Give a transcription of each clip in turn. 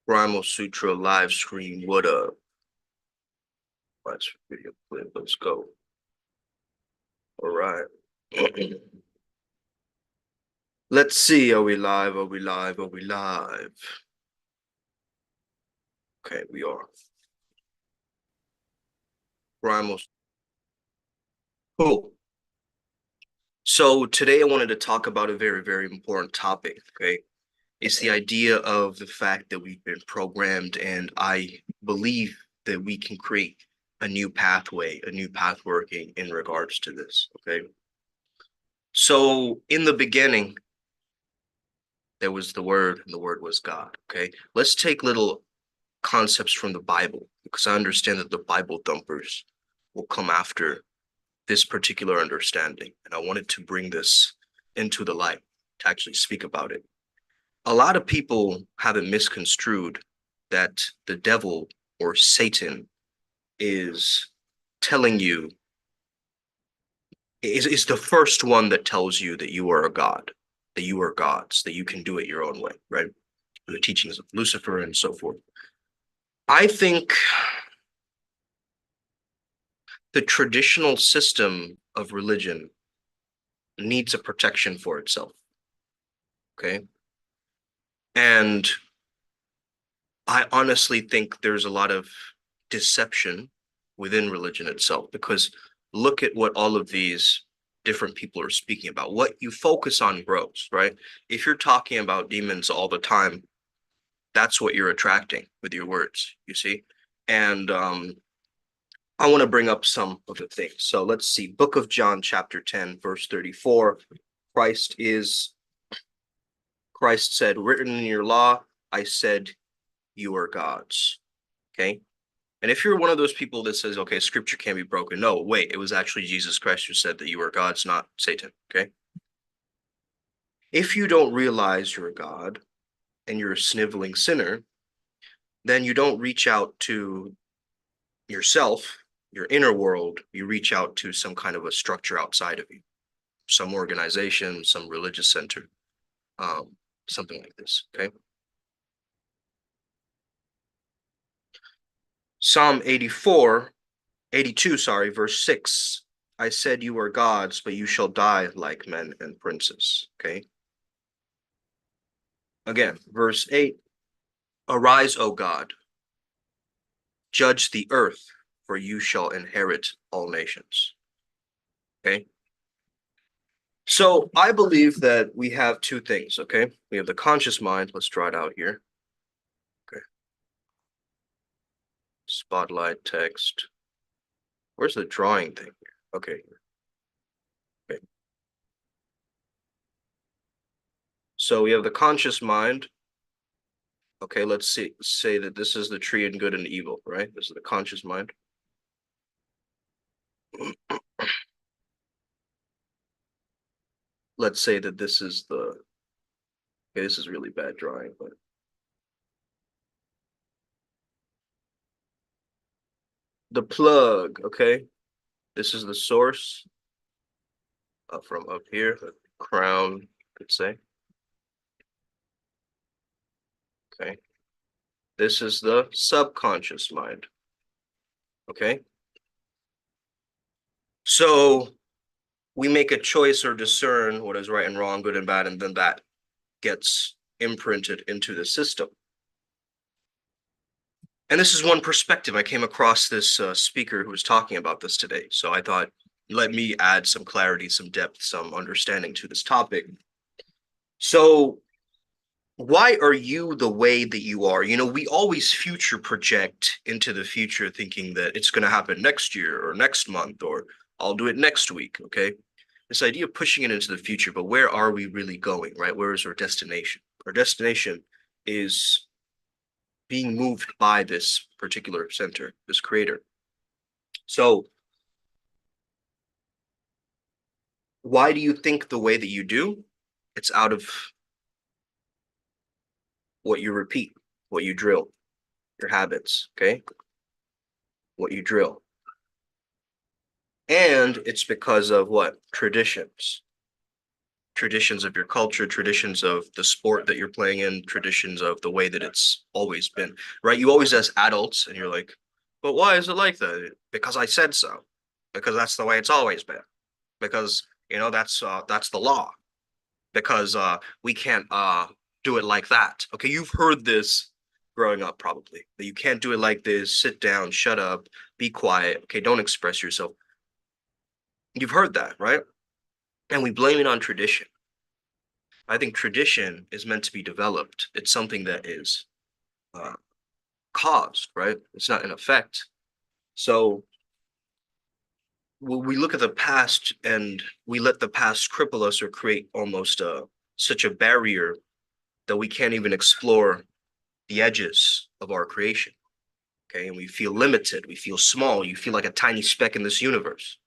Primal Sutra live stream. What up? Watch video clip. Let's go. All right. Let's see. Are we live? Are we live? Are we live? Okay, we are. Primal. Cool. So today I wanted to talk about a very, very important topic. Okay. It's the idea of the fact that we've been programmed, and I believe that we can create a new pathway, a new path working in regards to this. Okay. So in the beginning, there was the Word, and the Word was God. Okay. Let's take little concepts from the Bible, because I understand that the Bible thumpers will come after this particular understanding. And I wanted to bring this into the light to actually speak about it. A lot of people have it misconstrued that the devil or Satan is telling you, is the first one that tells you that you are a god, that you are gods, that you can do it your own way, right? The teachings of Lucifer and so forth. I think the traditional system of religion needs a protection for itself. Okay. And I honestly think there's a lot of deception within religion itself, because look at what all of these different people are speaking about. What you focus on grows, right? If you're talking about demons all the time, that's what you're attracting with your words, you see? And I want to bring up some of the things. So let's see. Book of John, chapter 10, verse 34. Christ said, written in your law, I said, you are gods. Okay. And if you're one of those people that says, okay, scripture can't be broken, no, wait, it was actually Jesus Christ who said that you are gods, not Satan. Okay. If you don't realize you're a God and you're a sniveling sinner, then you don't reach out to yourself, your inner world. You reach out to some kind of a structure outside of you, some organization, some religious center, something like this. Okay. Psalm 82, sorry, verse 6. I said you are gods, but you shall die like men and princes. Okay. Again, verse 8. Arise, O God, judge the earth, for you shall inherit all nations. Okay. So I believe that we have two things. Okay. We have the conscious mind. Let's draw it out here. Okay. Spotlight text. Where's the drawing thing? Okay. Okay. So we have the conscious mind. Okay, let's say that this is the tree in good and evil, right? This is the conscious mind. Let's say that this is the, okay, this is really bad drawing, but the plug, okay? This is the source from up here, the crown, you could say. Okay. This is the subconscious mind. Okay. So we make a choice or discern what is right and wrong, good and bad, and then that gets imprinted into the system. And this is one perspective. I came across this speaker who was talking about this today. So I thought, let me add some clarity, some depth, some understanding to this topic. So why are you the way that you are? You know, we always future project into the future thinking that it's going to happen next year or next month, or I'll do it next week. Okay. This idea of pushing it into the future, but where are we really going, right? Where is our destination? Our destination is being moved by this particular center, this creator. So why do you think the way that you do? It's out of what you repeat, what you drill, your habits, okay? What you drill. And it's because of what? Traditions. traditions of your culture, traditions of the sport that you're playing in, traditions of the way that it's always been, right? You always as adults and you're like, but why is it like that? Because I said so. Because that's the way it's always been. Because, that's the law. Because we can't do it like that. Okay, you've heard this growing up probably. That you can't do it like this, sit down, shut up, be quiet. Okay, don't express yourself. You've heard that, right? And we blame it on tradition. I think tradition is meant to be developed. It's something that is uh, caused, right? It's not an effect. So when we look at the past and we let the past cripple us or create almost such a barrier that we can't even explore the edges of our creation. Okay, and we feel limited. We feel small. You feel like a tiny speck in this universe.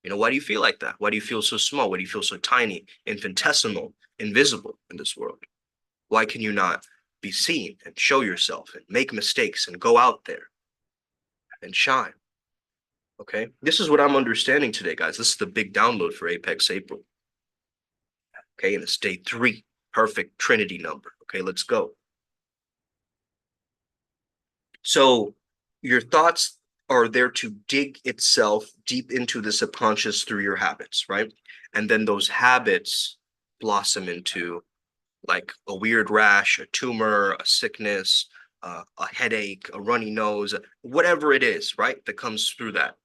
Why do you feel like that? Why do you feel so small? Why do you feel so tiny, infinitesimal, invisible in this world? Why can you not be seen and show yourself and make mistakes and go out there and shine? Okay, this is what I'm understanding today, guys. This is the big download for Apex April. Okay, and it's day 3, perfect Trinity number. Okay, let's go. So your thoughts are there to dig itself deep into the subconscious through your habits, right? And then those habits blossom into like a weird rash, a tumor, a sickness, a headache, a runny nose, whatever it is, right? That comes through that.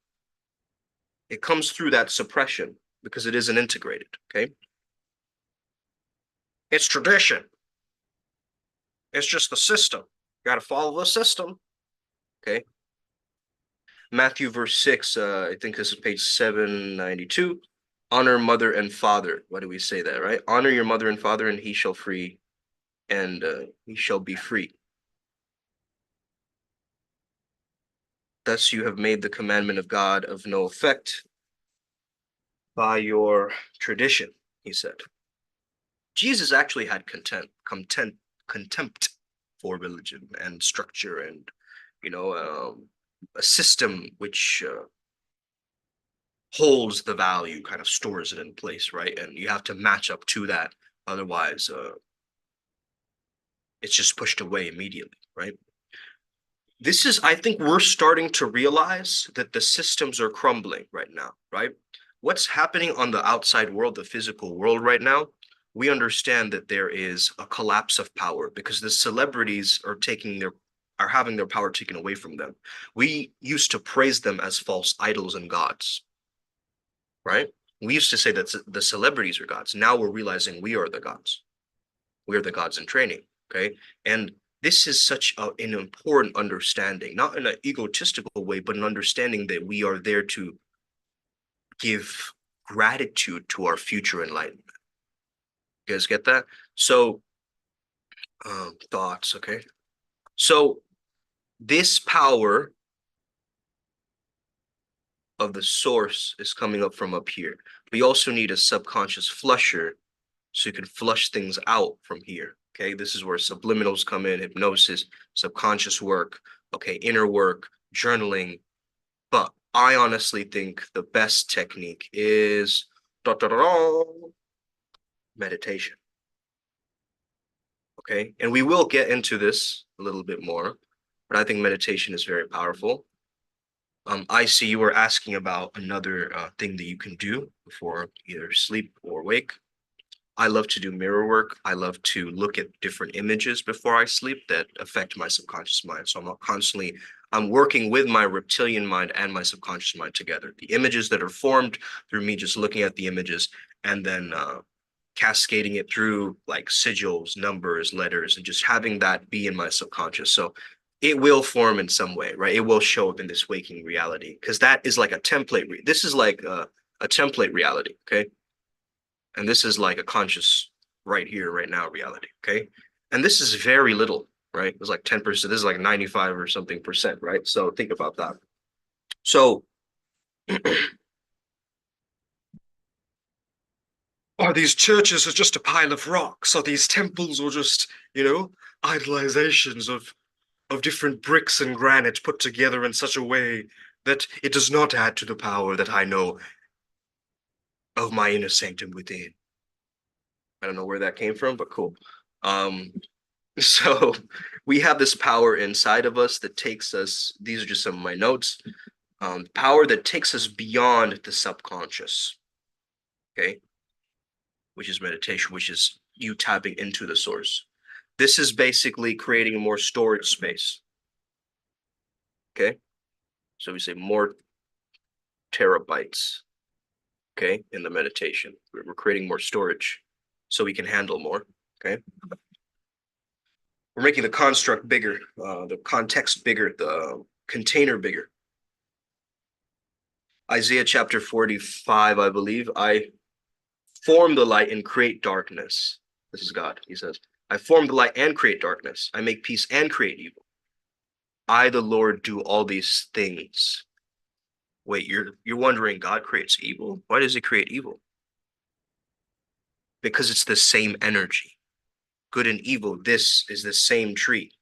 It comes through that suppression because it isn't integrated, okay? It's tradition. It's just the system. You got to follow the system, okay? Matthew verse 6, I think this is page 792. Honor mother and father. Why do we say that, right? Honor your mother and father, and he shall he shall be free. Thus you have made the commandment of God of no effect by your tradition, he said. Jesus actually had contempt for religion and structure and, a system which holds the value, kind of stores it in place, right? And you have to match up to that. Otherwise, it's just pushed away immediately, right? I think we're starting to realize that the systems are crumbling right now, right? What's happening on the outside world, the physical world right now, we understand that there is a collapse of power because the celebrities are having their power taken away from them. We used to praise them as false idols and gods, right? We used to say that the celebrities are gods. Now we're realizing we are the gods. We are the gods in training, okay? And this is such an important understanding, not in an egotistical way, but an understanding that we are there to give gratitude to our future enlightenment. You guys get that? So, thoughts, okay? So, this power of the source is coming up from up here. We also need a subconscious flusher so you can flush things out from here. Okay, this is where subliminals come in, hypnosis, subconscious work, okay, inner work, journaling. But I honestly think the best technique is meditation. Okay, and we will get into this a little bit more, but I think meditation is very powerful. I see you were asking about another thing that you can do before either sleep or wake. I love to do mirror work. I love to look at different images before I sleep that affect my subconscious mind. So I'm working with my reptilian mind and my subconscious mind together. The images that are formed through me just looking at the images and then cascading it through like sigils, numbers, letters, and just having that be in my subconscious. So it will form in some way, right? It will show up in this waking reality because that is like a template. This is like a template reality, okay? And this is like a conscious right here, right now reality, okay? And this is very little, right? It's like 10%. This is like 95 or something percent, right? So think about that. So are these churches are just a pile of rocks? Are these temples or just, idolizations of different bricks and granite put together in such a way that it does not add to the power that I know of my inner sanctum within? I don't know where that came from, but cool. So we have this power inside of us that takes us, these are just some of my notes, power that takes us beyond the subconscious, okay? Which is meditation, which is you tapping into the source. This is basically creating more storage space, okay? So we say more terabytes, okay, in the meditation. We're creating more storage so we can handle more, okay? We're making the construct bigger, the context bigger, the container bigger. Isaiah chapter 45, I believe. I form the light and create darkness. This is God. He says, I form the light and create darkness. I make peace and create evil. I, the Lord, do all these things. Wait, you're wondering God creates evil? Why does he create evil? Because it's the same energy. Good and evil, this is the same tree.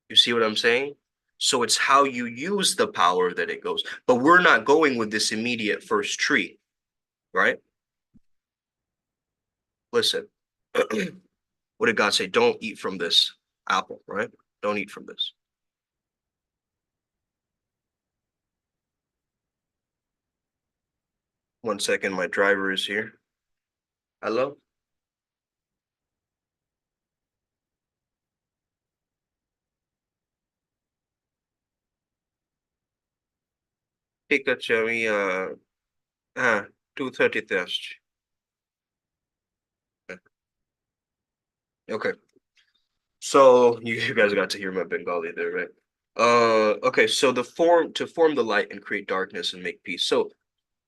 You see what I'm saying? So it's how you use the power that it goes. But we're not going with this immediate first tree, right? Listen, what did God say? Don't eat from this apple, right? Don't eat from this. One second, my driver is here. Hello? Pikachu, ah, 2:30 test. Okay. So you guys got to hear my Bengali there, right? Okay, so the form to form the light and create darkness and make peace. So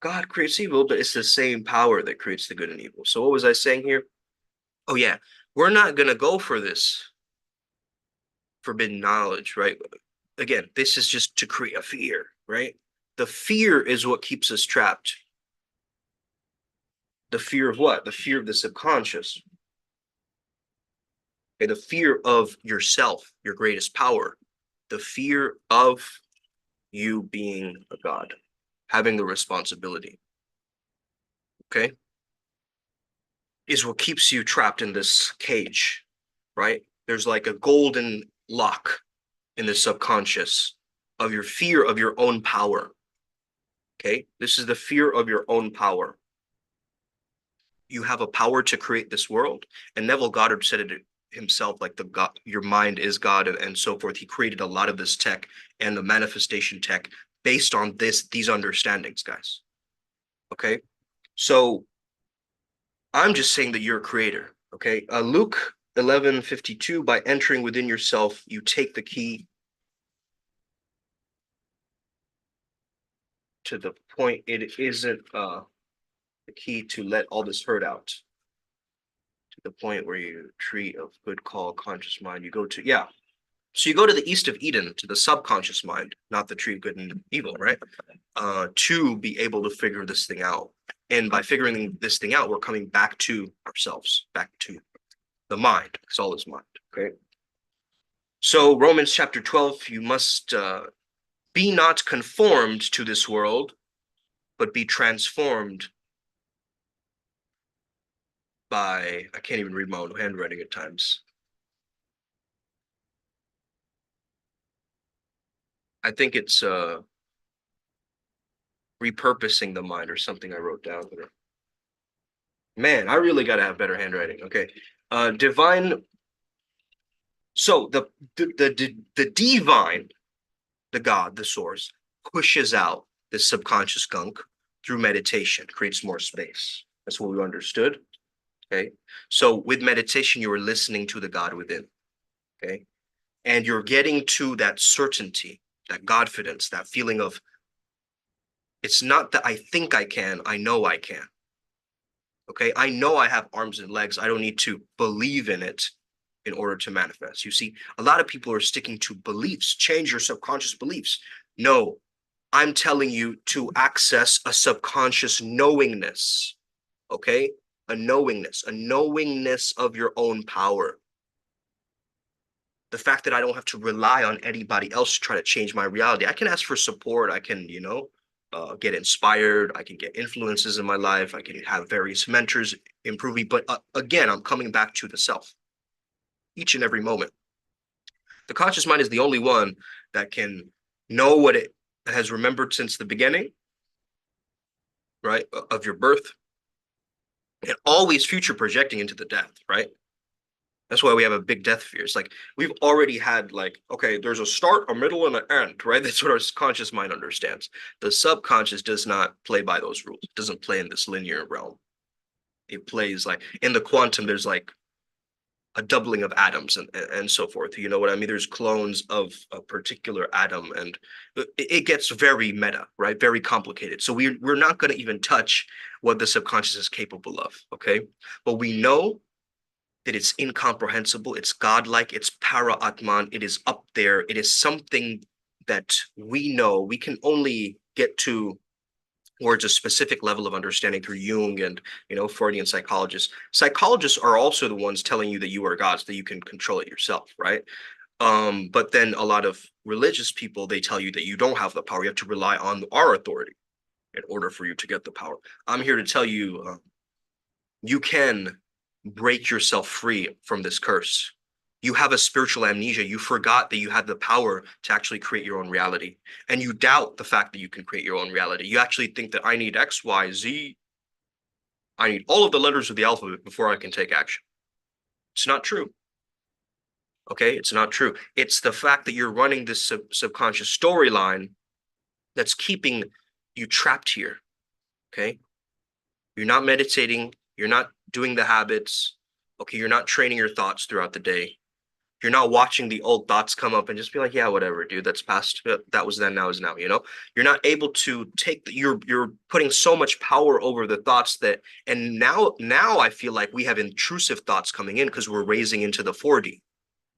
God creates evil, but it's the same power that creates the good and evil. So what was I saying here? Oh yeah, we're not gonna go for this forbidden knowledge, right? Again, this is just to create a fear, right? The fear is what keeps us trapped. The fear of what? The fear of the subconscious. Okay, the fear of yourself, your greatest power. The fear of you being a god, having the responsibility. Okay? Is what keeps you trapped in this cage, right? There's like a golden lock in the subconscious of your fear of your own power. Okay? This is the fear of your own power. You have a power to create this world. And Neville Goddard said it himself, like the God, your mind is God, and so forth. He created a lot of this tech and the manifestation tech based on these understandings, guys. Okay? So I'm just saying that you're a creator. Okay. Luke 11:52, by entering within yourself, you take the key to the point. It isn't the key to let all this hurt out. To the point where you tree of good call, conscious mind. You go to, yeah. So you go to the east of Eden, to the subconscious mind, not the tree of good and evil, right? To be able to figure this thing out. And by figuring this thing out, we're coming back to ourselves, back to the mind. It's all is mind. Okay. So Romans chapter 12, you must be not conformed to this world, but be transformed by, I can't even read my own handwriting at times. I think it's repurposing the mind or something I wrote down there. Man, I really got to have better handwriting. Okay. Divine. So the divine, the God, the source, pushes out the subconscious gunk through meditation, creates more space. That's what we understood. Okay. So with meditation, you are listening to the God within. Okay. And you're getting to that certainty, that Godfidence, that feeling of it's not that I think I can, I know I can. Okay. I know I have arms and legs. I don't need to believe in it in order to manifest. You see, a lot of people are sticking to beliefs, change your subconscious beliefs. No, I'm telling you to access a subconscious knowingness. Okay. A knowingness of your own power. The fact that I don't have to rely on anybody else to try to change my reality. I can ask for support. I can, get inspired. I can get influences in my life. I can have various mentors improve me. But again, I'm coming back to the self each and every moment. The conscious mind is the only one that can know what it has remembered since the beginning, right, of your birth, and always future projecting into the death, right? That's why we have a big death fear. It's like we've already had like, okay, there's a start, a middle, and an end, right? That's what our conscious mind understands. The subconscious does not play by those rules. It doesn't play in this linear realm. It plays like in the quantum, there's like a doubling of atoms and so forth. You know what I mean? There's clones of a particular atom, and it gets very meta, right? Very complicated. So we're not going to even touch what the subconscious is capable of, okay? But we know that it's incomprehensible, it's godlike, it's para atman, it is up there, it is something that we know we can only get to towards a specific level of understanding through Jung and Freudian psychologists. Psychologists are also the ones telling you that you are God, so that you can control it yourself, right? But then a lot of religious people, they tell you that you don't have the power. You have to rely on our authority in order for you to get the power. I'm here to tell you, you can break yourself free from this curse. You have a spiritual amnesia. You forgot that you had the power to actually create your own reality. And you doubt the fact that you can create your own reality. You actually think that I need X, Y, Z. I need all of the letters of the alphabet before I can take action. It's not true. Okay, it's not true. It's the fact that you're running this subconscious storyline that's keeping you trapped here. Okay, you're not meditating. You're not doing the habits. Okay, you're not training your thoughts throughout the day. You're not watching the old thoughts come up and just be like, yeah, whatever, dude, that's past. That was then, now is now. You're not able to take you're putting so much power over the thoughts that, and now I feel like we have intrusive thoughts coming in because we're raising into the 4D,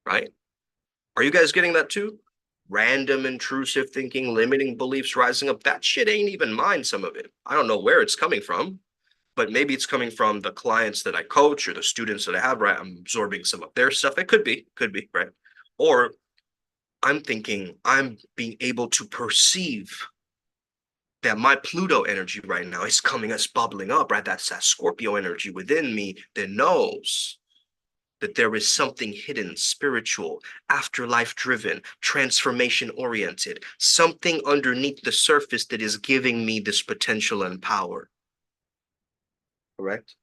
right? Are you guys getting that too? Random intrusive thinking, limiting beliefs rising up. That shit ain't even mine, some of it. I don't know where it's coming from, but maybe it's coming from the clients that I coach or the students that I have, right? I'm absorbing some of their stuff. It could be, right? Or I'm thinking I'm being able to perceive that my Pluto energy right now is coming, as bubbling up, right? That's that Scorpio energy within me that knows that there is something hidden, spiritual, afterlife driven, transformation oriented, something underneath the surface that is giving me this potential and power. Correct?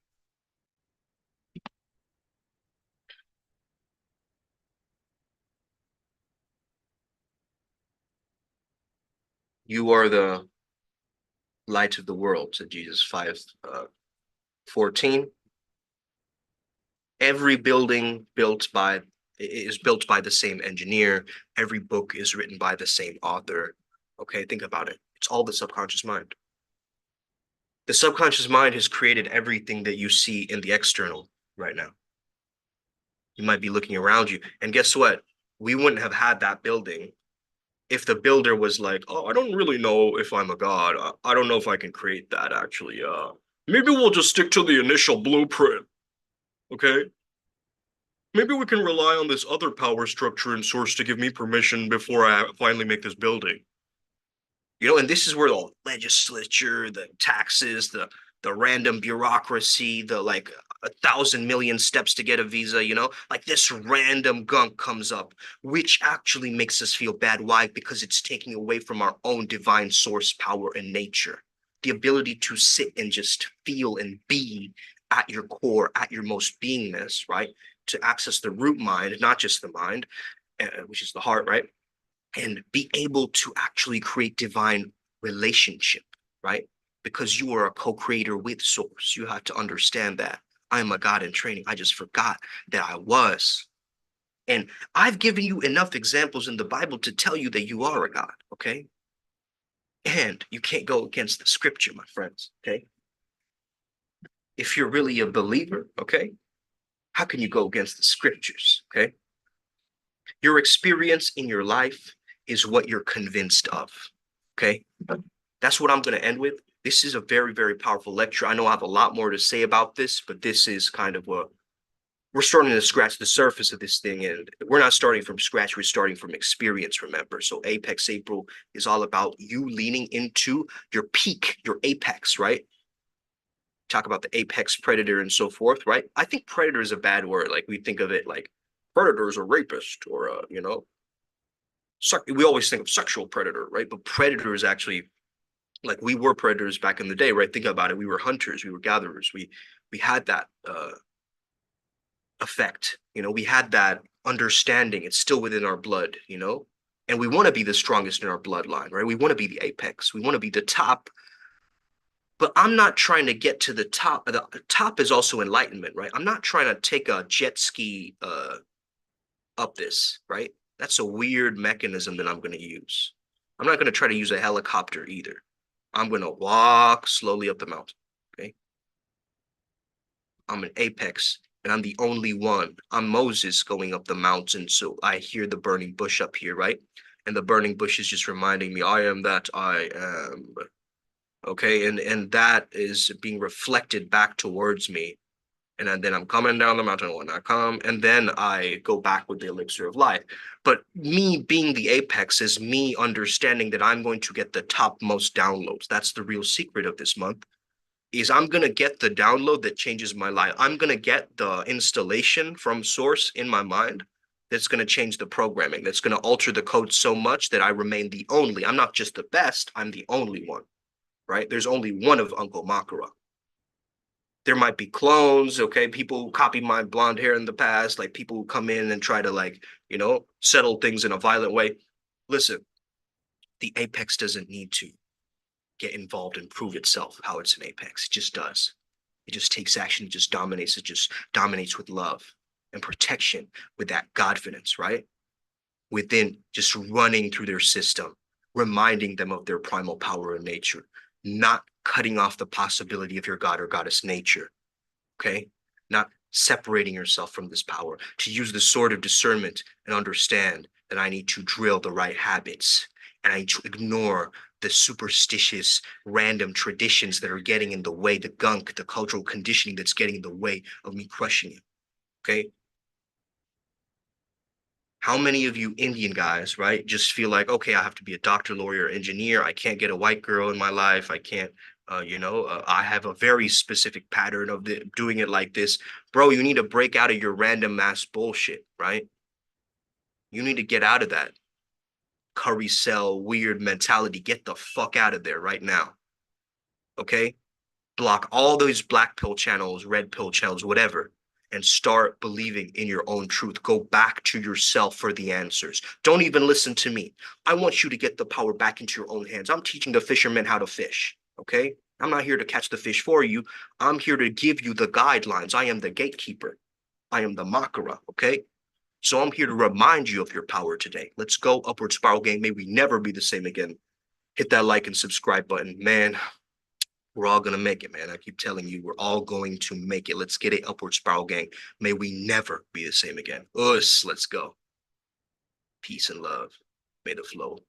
You are the light of the world, said Jesus 5:14. Every building is built by the same engineer. Every book is written by the same author. Okay, think about it. It's all the subconscious mind. The subconscious mind has created everything that you see in the external right now. You might be looking around you, and guess what? We wouldn't have had that building if the builder was like, "Oh, I don't really know if I'm a god. I don't know if I can create that actually. Maybe we'll just stick to the initial blueprint. Okay? Maybe we can rely on this other power structure and source to give me permission before I finally make this building." And this is where the legislature, the taxes, the random bureaucracy, the like 1,000 million steps to get a visa, like this random gunk comes up, which actually makes us feel bad. Why? Because it's taking away from our own divine source power and nature, the ability to sit and just feel and be at your core, at your most beingness, right? To access the root mind, not just the mind, which is the heart, right? And be able to actually create divine relationship, right? Because you are a co-creator with source. You have to understand that I am a God in training. I just forgot that I was. And I've given you enough examples in the Bible to tell you that you are a God, okay? And you can't go against the scripture, my friends, okay? If you're really a believer, okay, how can you go against the scriptures, okay? Your experience in your life is what you're convinced of, okay? That's what I'm going to end with. This is a very, very powerful lecture. I know I have a lot more to say about this, but this is kind of what we're starting to scratch the surface of this thing, and we're not starting from scratch, we're starting from experience, remember. So Apex April is all about you leaning into your peak, your apex, right? Talk about the apex predator and so forth, right? I think predator is a bad word. Like we think of it like predators or rapist or we always think of sexual predator, right? But predator is actually like we were predators back in the day, right? Think about it. We were hunters, we were gatherers. We had that effect. We had that understanding. It's still within our blood. And we want to be the strongest in our bloodline, right? We want to be the apex. We want to be the top. But I'm not trying to get to the top. The top is also enlightenment, right? I'm not trying to take a jet ski up this, right? That's a weird mechanism that I'm going to use. I'm not going to try to use a helicopter either. I'm going to walk slowly up the mountain, okay? I'm an apex, and I'm the only one. I'm Moses going up the mountain, so I hear the burning bush up here, right? And the burning bush is just reminding me, I am that I am. Okay, and that is being reflected back towards me. And then I'm coming down the mountain when I come, and then I go back with the elixir of life. But me being the apex is me understanding that I'm going to get the topmost downloads. That's the real secret of this month, is I'm going to get the download that changes my life. I'm going to get the installation from source in my mind that's going to change the programming, that's going to alter the code so much that I remain the only. I'm not just the best, I'm the only one, right? There's only one of Uncle Makara. There might be clones, okay? People who copy my blonde hair in the past, like people who come in and try to settle things in a violent way. Listen, the apex doesn't need to get involved and prove itself how it's an apex. It just does. It just takes action. It just dominates. It just dominates with love and protection, with that Godfidence, right? Within just running through their system, reminding them of their primal power in nature, not cutting off the possibility of your God or goddess nature, okay? Not separating yourself from this power, to use the sword of discernment and understand that I need to drill the right habits and I need to ignore the superstitious, random traditions that are getting in the way, the gunk, the cultural conditioning that's getting in the way of me crushing you, okay? How many of you Indian guys, right, just feel like, okay, I have to be a doctor, lawyer, engineer. I can't get a white girl in my life. I can't, I have a very specific pattern of doing it like this. Bro, you need to break out of your random mass bullshit, right? You need to get out of that curry cell weird mentality. Get the fuck out of there right now, okay? Block all those black pill channels, red pill channels, whatever, and start believing in your own truth. Go back to yourself for the answers. Don't even listen to me. I want you to get the power back into your own hands. I'm teaching the fishermen how to fish, okay? I'm not here to catch the fish for you. I'm here to give you the guidelines. I am the gatekeeper. I am the Makara, okay? So I'm here to remind you of your power today. Let's go, upward spiral gang. May we never be the same again. Hit that like and subscribe button. Man, we're all going to make it, man. I keep telling you, we're all going to make it. Let's get it, upward spiral gang. May we never be the same again. Us, let's go. Peace and love. May the flow